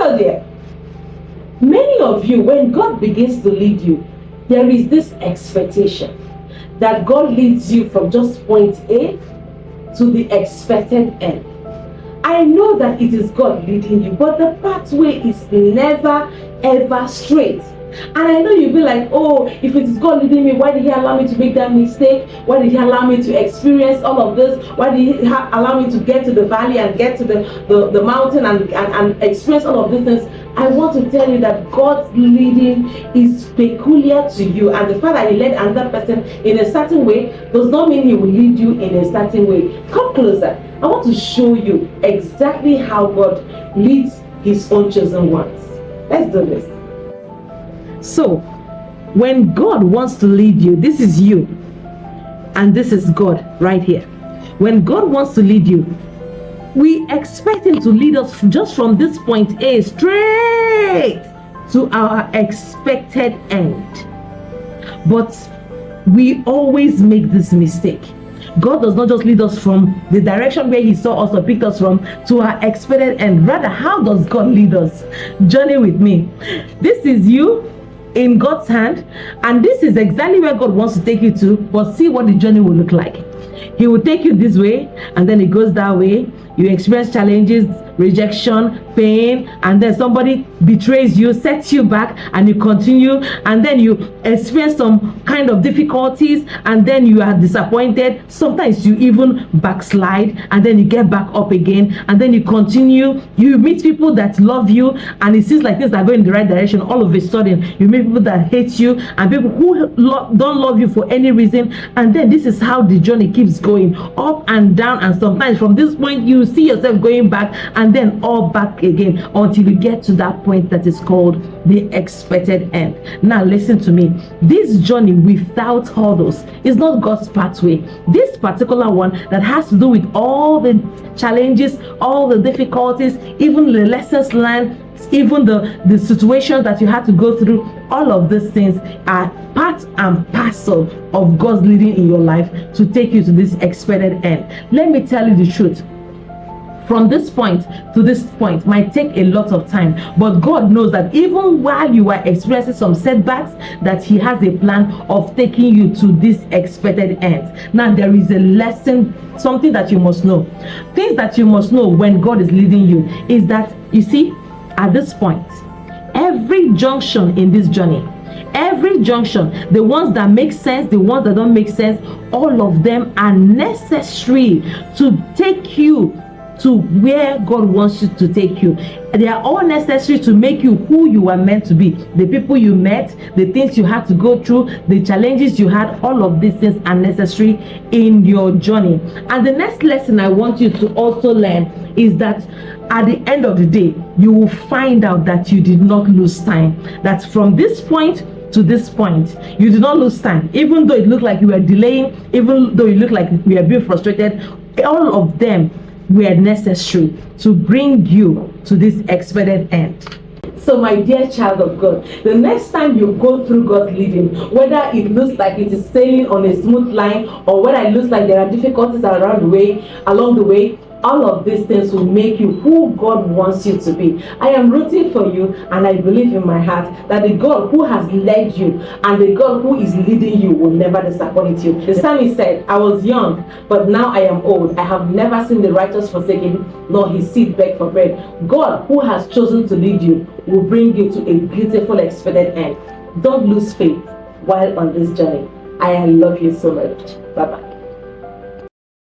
Oh dear. Many of you, when God begins to lead you, there is this expectation that God leads you from just point A to the expected end. I know that it is God leading you, but the pathway is never ever straight. And I know you'll be like, oh, if it is God leading me, why did He allow me to make that mistake? Why did He allow me to experience all of this? Why did He allow me to get to the valley and get to the mountain and experience all of these things? I want to tell you that God's leading is peculiar to you, and the fact that He led another person in a certain way does not mean He will lead you in a certain way. Come closer. I want to show you exactly how God leads His own chosen ones. Let's do this. So, when God wants to lead you, this is you, and this is God right here. When God wants to lead you, we expect Him to lead us just from this point A straight to our expected end. But we always make this mistake. God does not just lead us from the direction where He saw us or picked us from to our expected end. Rather, how does God lead us? Journey with me. This is you in God's hand, and this is exactly where God wants to take you to, but see what the journey will look like. He will take you this way, and then it goes that way. You experience challenges, rejection, pain, and then somebody betrays you, sets you back, and you continue, and then you experience some kind of difficulties, and then you are disappointed. Sometimes you even backslide, and then you get back up again, and then you continue. You meet people that love you, and it seems like things are going in the right direction. All of a sudden, you meet people that hate you, and people who don't love you for any reason, and then this is how the journey keeps going, up and down, and sometimes from this point, you see yourself going back, and then all back again until you get to that point that is called the expected end. Now listen to me. This journey without hurdles is not God's pathway. This particular one that has to do with all the challenges, all the difficulties, even the lessons learned, even the situations that you had to go through, all of these things are part and parcel of God's leading in your life to take you to this expected end. Let me tell you the truth. From this point to this point might take a lot of time, but God knows that even while you are experiencing some setbacks, that He has a plan of taking you to this expected end. Now there is a lesson, something that you must know. Things that you must know when God is leading you is that, you see, at this point, every junction in this journey, every junction, the ones that make sense, the ones that don't make sense, all of them are necessary to take you to where God wants you to take you. They are all necessary to make you who you are meant to be. The people you met, the things you had to go through, the challenges you had, all of these things are necessary in your journey. And the next lesson I want you to also learn is that at the end of the day, you will find out that you did not lose time. That from this point to this point, you did not lose time. Even though it looked like you were delaying, even though it looked like you were being frustrated, all of them were necessary to bring you to this expected end. So my dear child of God, the next time you go through God's leading, whether it looks like it is sailing on a smooth line or whether it looks like there are difficulties along the way, all of these things will make you who God wants you to be. I am rooting for you, and I believe in my heart that the God who has led you and the God who is leading you will never disappoint you. The psalmist said, I was young, but now I am old. I have never seen the righteous forsaken, nor his seed beg for bread. God who has chosen to lead you will bring you to a beautiful expected end. Don't lose faith while on this journey. I love you so much. Bye-bye.